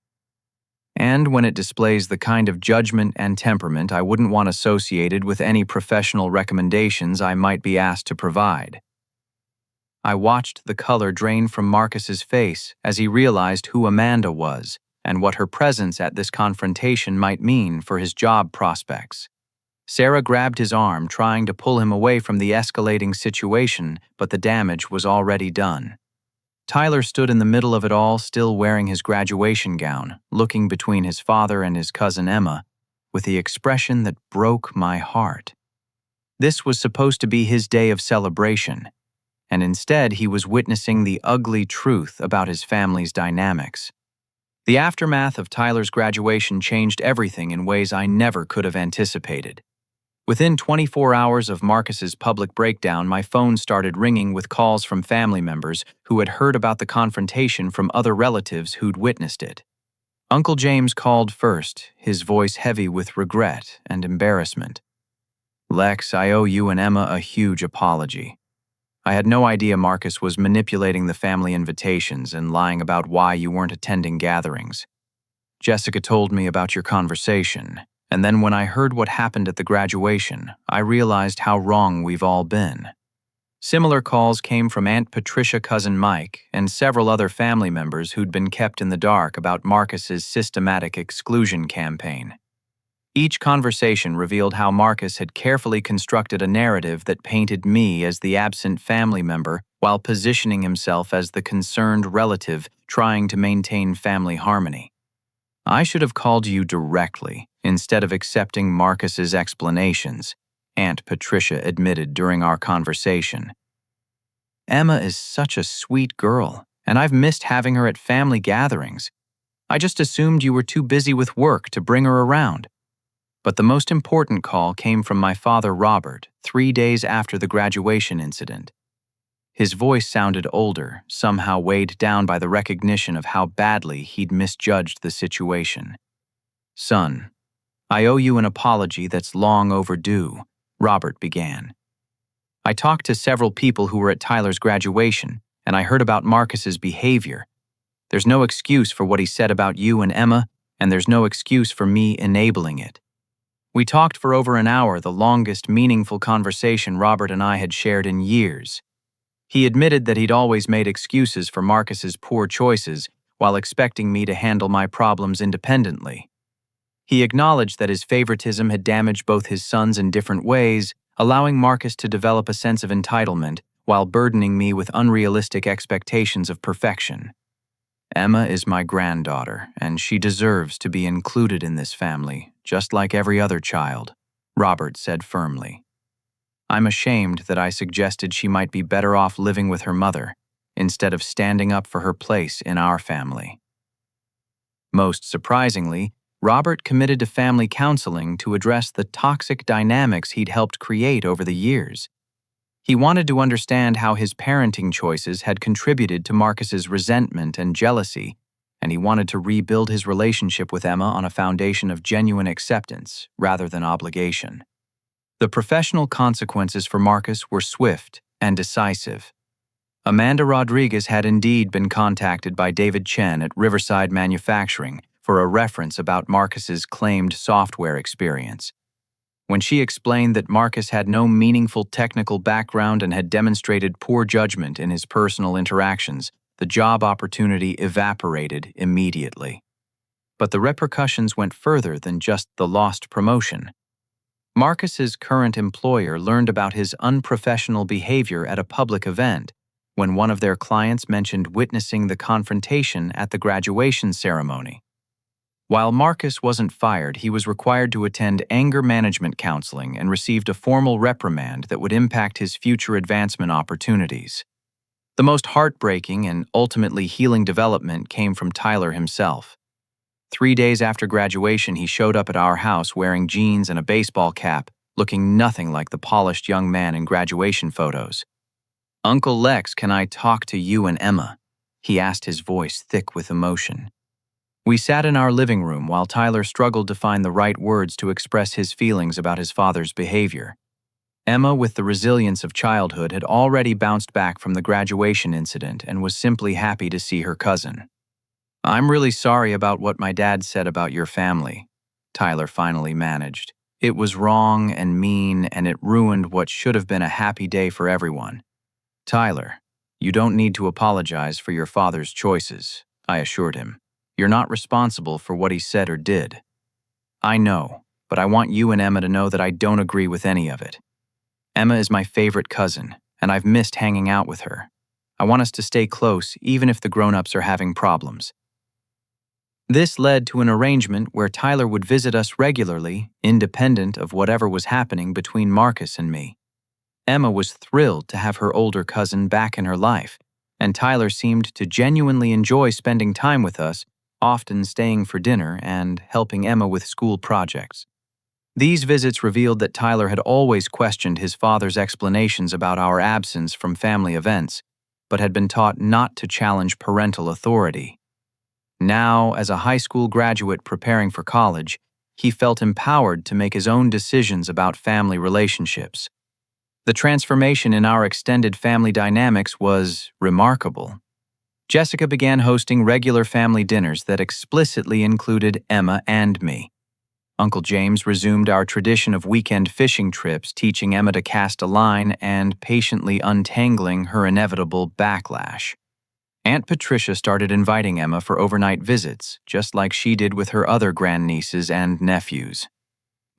"And when it displays the kind of judgment and temperament I wouldn't want associated with any professional recommendations I might be asked to provide." I watched the color drain from Marcus's face as he realized who Amanda was and what her presence at this confrontation might mean for his job prospects. Sarah grabbed his arm, trying to pull him away from the escalating situation, but the damage was already done. Tyler stood in the middle of it all, still wearing his graduation gown, looking between his father and his cousin Emma, with the expression that broke my heart. This was supposed to be his day of celebration, and instead he was witnessing the ugly truth about his family's dynamics. The aftermath of Tyler's graduation changed everything in ways I never could have anticipated. Within 24 hours of Marcus's public breakdown, my phone started ringing with calls from family members who had heard about the confrontation from other relatives who'd witnessed it. Uncle James called first, his voice heavy with regret and embarrassment. "Lex, I owe you and Emma a huge apology. I had no idea Marcus was manipulating the family invitations and lying about why you weren't attending gatherings. Jessica told me about your conversation, and then when I heard what happened at the graduation, I realized how wrong we've all been." Similar calls came from Aunt Patricia, cousin Mike, and several other family members who'd been kept in the dark about Marcus's systematic exclusion campaign. Each conversation revealed how Marcus had carefully constructed a narrative that painted me as the absent family member while positioning himself as the concerned relative trying to maintain family harmony. "I should have called you directly instead of accepting Marcus's explanations," Aunt Patricia admitted during our conversation. "Emma is such a sweet girl, and I've missed having her at family gatherings. I just assumed you were too busy with work to bring her around." But the most important call came from my father, Robert, 3 days after the graduation incident. His voice sounded older, somehow weighed down by the recognition of how badly he'd misjudged the situation. "Son, I owe you an apology that's long overdue," Robert began. "I talked to several people who were at Tyler's graduation, and I heard about Marcus's behavior. There's no excuse for what he said about you and Emma, and there's no excuse for me enabling it." We talked for over an hour, the longest meaningful conversation Robert and I had shared in years. He admitted that he'd always made excuses for Marcus's poor choices while expecting me to handle my problems independently. He acknowledged that his favoritism had damaged both his sons in different ways, allowing Marcus to develop a sense of entitlement while burdening me with unrealistic expectations of perfection. "Emma is my granddaughter, and she deserves to be included in this family, just like every other child," Robert said firmly. "I'm ashamed that I suggested she might be better off living with her mother, instead of standing up for her place in our family." Most surprisingly, Robert committed to family counseling to address the toxic dynamics he'd helped create over the years. He wanted to understand how his parenting choices had contributed to Marcus's resentment and jealousy, and he wanted to rebuild his relationship with Emma on a foundation of genuine acceptance rather than obligation. The professional consequences for Marcus were swift and decisive. Amanda Rodriguez had indeed been contacted by David Chen at Riverside Manufacturing for a reference about Marcus's claimed software experience. When she explained that Marcus had no meaningful technical background and had demonstrated poor judgment in his personal interactions, the job opportunity evaporated immediately. But the repercussions went further than just the lost promotion. Marcus's current employer learned about his unprofessional behavior at a public event when one of their clients mentioned witnessing the confrontation at the graduation ceremony. While Marcus wasn't fired, he was required to attend anger management counseling and received a formal reprimand that would impact his future advancement opportunities. The most heartbreaking and ultimately healing development came from Tyler himself. 3 days after graduation, he showed up at our house wearing jeans and a baseball cap, looking nothing like the polished young man in graduation photos. "Uncle Lex, can I talk to you and Emma?" he asked, his voice thick with emotion. We sat in our living room while Tyler struggled to find the right words to express his feelings about his father's behavior. Emma, with the resilience of childhood, had already bounced back from the graduation incident and was simply happy to see her cousin. "I'm really sorry about what my dad said about your family," Tyler finally managed. "It was wrong and mean, and it ruined what should have been a happy day for everyone." "Tyler, you don't need to apologize for your father's choices," I assured him. "You're not responsible for what he said or did." "I know, but I want you and Emma to know that I don't agree with any of it. Emma is my favorite cousin, and I've missed hanging out with her. I want us to stay close even if the grown-ups are having problems." This led to an arrangement where Tyler would visit us regularly, independent of whatever was happening between Marcus and me. Emma was thrilled to have her older cousin back in her life, and Tyler seemed to genuinely enjoy spending time with us, often staying for dinner and helping Emma with school projects. These visits revealed that Tyler had always questioned his father's explanations about our absence from family events, but had been taught not to challenge parental authority. Now, as a high school graduate preparing for college, he felt empowered to make his own decisions about family relationships. The transformation in our extended family dynamics was remarkable. Jessica began hosting regular family dinners that explicitly included Emma and me. Uncle James resumed our tradition of weekend fishing trips, teaching Emma to cast a line and patiently untangling her inevitable backlash. Aunt Patricia started inviting Emma for overnight visits, just like she did with her other grandnieces and nephews.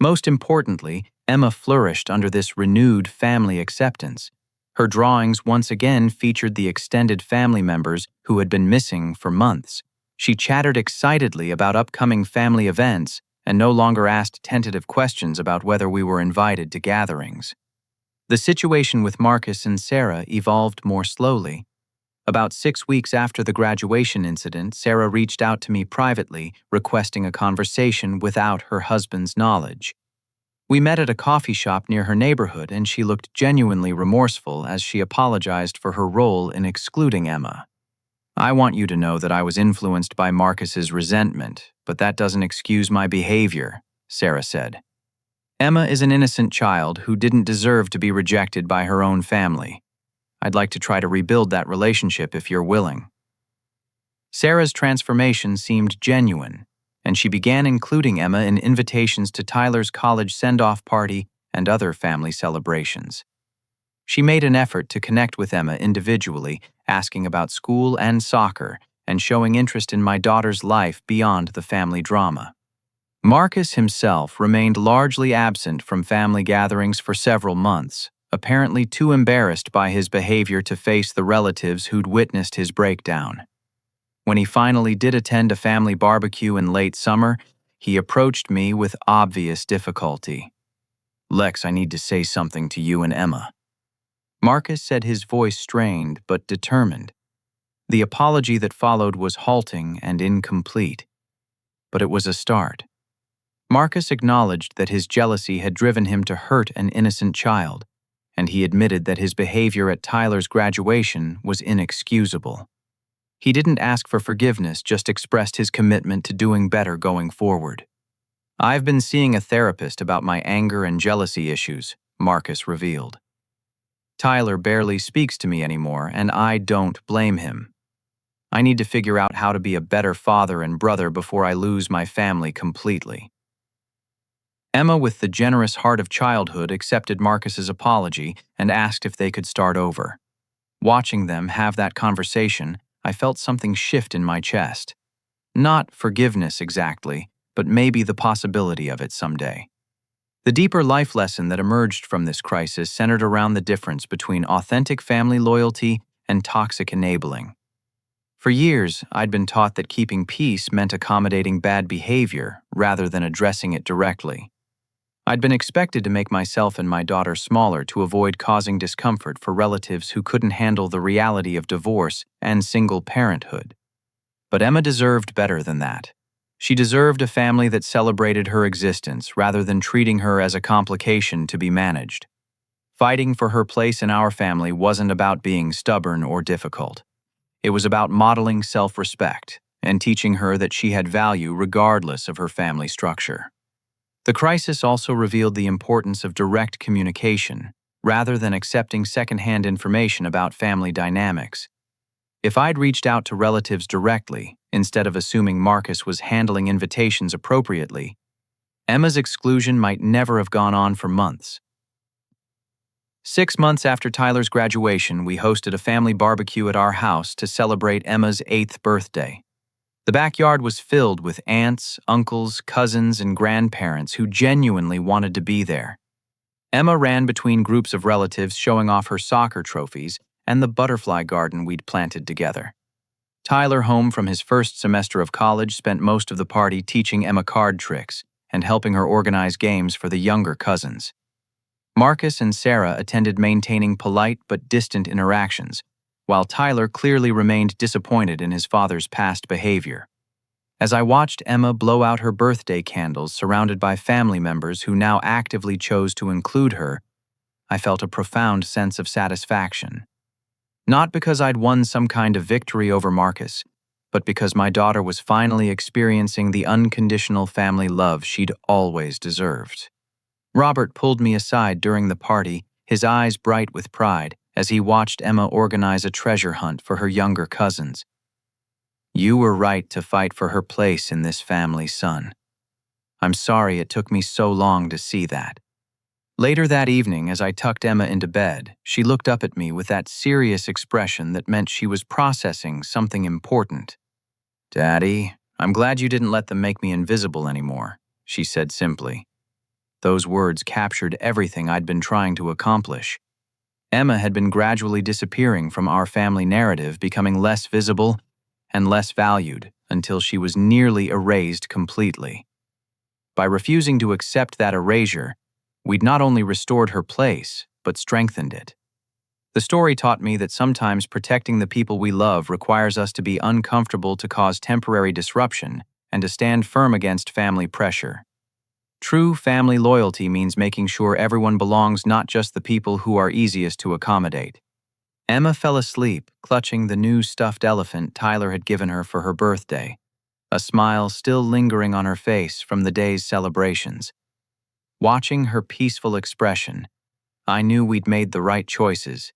Most importantly, Emma flourished under this renewed family acceptance. Her drawings once again featured the extended family members who had been missing for months. She chattered excitedly about upcoming family events and no longer asked tentative questions about whether we were invited to gatherings. The situation with Marcus and Sarah evolved more slowly. About 6 weeks after the graduation incident, Sarah reached out to me privately, requesting a conversation without her husband's knowledge. We met at a coffee shop near her neighborhood, and she looked genuinely remorseful as she apologized for her role in excluding Emma. "I want you to know that I was influenced by Marcus's resentment, but that doesn't excuse my behavior," Sarah said. "Emma is an innocent child who didn't deserve to be rejected by her own family. I'd like to try to rebuild that relationship if you're willing." Sarah's transformation seemed genuine, and she began including Emma in invitations to Tyler's college send-off party and other family celebrations. She made an effort to connect with Emma individually, asking about school and soccer, and showing interest in my daughter's life beyond the family drama. Marcus himself remained largely absent from family gatherings for several months, apparently too embarrassed by his behavior to face the relatives who'd witnessed his breakdown. When he finally did attend a family barbecue in late summer, he approached me with obvious difficulty. "Lex, I need to say something to you and Emma." Marcus said, his voice strained but determined. The apology that followed was halting and incomplete, but it was a start. Marcus acknowledged that his jealousy had driven him to hurt an innocent child, and he admitted that his behavior at Tyler's graduation was inexcusable. He didn't ask for forgiveness, just expressed his commitment to doing better going forward. "I've been seeing a therapist about my anger and jealousy issues," Marcus revealed. "Tyler barely speaks to me anymore, and I don't blame him. I need to figure out how to be a better father and brother before I lose my family completely." Emma, with the generous heart of childhood, accepted Marcus's apology and asked if they could start over. Watching them have that conversation, I felt something shift in my chest. Not forgiveness exactly, but maybe the possibility of it someday. The deeper life lesson that emerged from this crisis centered around the difference between authentic family loyalty and toxic enabling. For years, I'd been taught that keeping peace meant accommodating bad behavior rather than addressing it directly. I'd been expected to make myself and my daughter smaller to avoid causing discomfort for relatives who couldn't handle the reality of divorce and single parenthood. But Emma deserved better than that. She deserved a family that celebrated her existence rather than treating her as a complication to be managed. Fighting for her place in our family wasn't about being stubborn or difficult. It was about modeling self-respect and teaching her that she had value regardless of her family structure. The crisis also revealed the importance of direct communication, rather than accepting secondhand information about family dynamics. If I'd reached out to relatives directly, instead of assuming Marcus was handling invitations appropriately, Emma's exclusion might never have gone on for months. 6 months after Tyler's graduation, we hosted a family barbecue at our house to celebrate Emma's 8th birthday. The backyard was filled with aunts, uncles, cousins, and grandparents who genuinely wanted to be there. Emma ran between groups of relatives showing off her soccer trophies and the butterfly garden we'd planted together. Tyler, home from his first semester of college, spent most of the party teaching Emma card tricks and helping her organize games for the younger cousins. Marcus and Sarah attended, maintaining polite but distant interactions, while Tyler clearly remained disappointed in his father's past behavior. As I watched Emma blow out her birthday candles surrounded by family members who now actively chose to include her, I felt a profound sense of satisfaction. Not because I'd won some kind of victory over Marcus, but because my daughter was finally experiencing the unconditional family love she'd always deserved. Robert pulled me aside during the party, his eyes bright with pride, as he watched Emma organize a treasure hunt for her younger cousins. "You were right to fight for her place in this family, son. I'm sorry it took me so long to see that." Later that evening, as I tucked Emma into bed, she looked up at me with that serious expression that meant she was processing something important. "Daddy, I'm glad you didn't let them make me invisible anymore," she said simply. Those words captured everything I'd been trying to accomplish. Emma had been gradually disappearing from our family narrative, becoming less visible and less valued until she was nearly erased completely. By refusing to accept that erasure, we'd not only restored her place, but strengthened it. The story taught me that sometimes protecting the people we love requires us to be uncomfortable, to cause temporary disruption, and to stand firm against family pressure. True family loyalty means making sure everyone belongs, not just the people who are easiest to accommodate. Emma fell asleep, clutching the new stuffed elephant Tyler had given her for her birthday, a smile still lingering on her face from the day's celebrations. Watching her peaceful expression, I knew we'd made the right choices,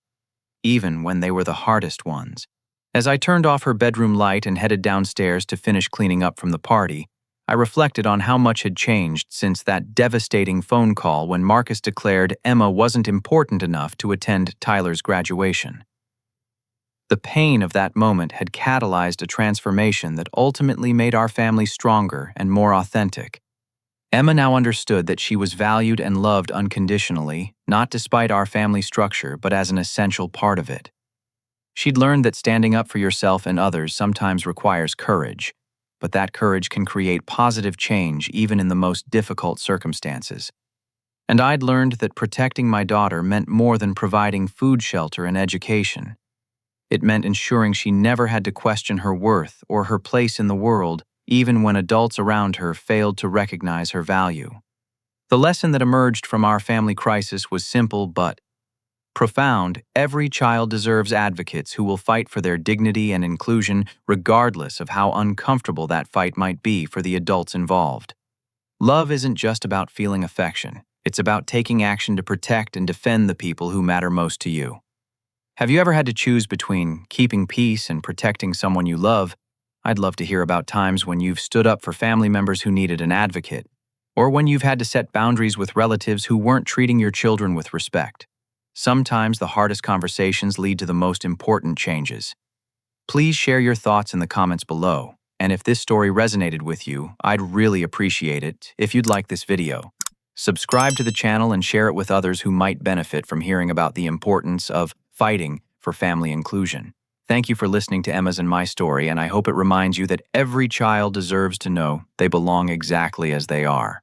even when they were the hardest ones. As I turned off her bedroom light and headed downstairs to finish cleaning up from the party, I reflected on how much had changed since that devastating phone call when Marcus declared Emma wasn't important enough to attend Tyler's graduation. The pain of that moment had catalyzed a transformation that ultimately made our family stronger and more authentic. Emma now understood that she was valued and loved unconditionally, not despite our family structure, but as an essential part of it. She'd learned that standing up for yourself and others sometimes requires courage, but that courage can create positive change even in the most difficult circumstances. And I'd learned that protecting my daughter meant more than providing food, shelter, and education. It meant ensuring she never had to question her worth or her place in the world, even when adults around her failed to recognize her value. The lesson that emerged from our family crisis was simple but Profound, every child deserves advocates who will fight for their dignity and inclusion regardless of how uncomfortable that fight might be for the adults involved. Love isn't just about feeling affection. It's about taking action to protect and defend the people who matter most to you. Have you ever had to choose between keeping peace and protecting someone you love? I'd love to hear about times when you've stood up for family members who needed an advocate, or when you've had to set boundaries with relatives who weren't treating your children with respect. Sometimes the hardest conversations lead to the most important changes. Please share your thoughts in the comments below, and if this story resonated with you, I'd really appreciate it if you'd like this video. Subscribe to the channel and share it with others who might benefit from hearing about the importance of fighting for family inclusion. Thank you for listening to Emma's and My Story, and I hope it reminds you that every child deserves to know they belong exactly as they are.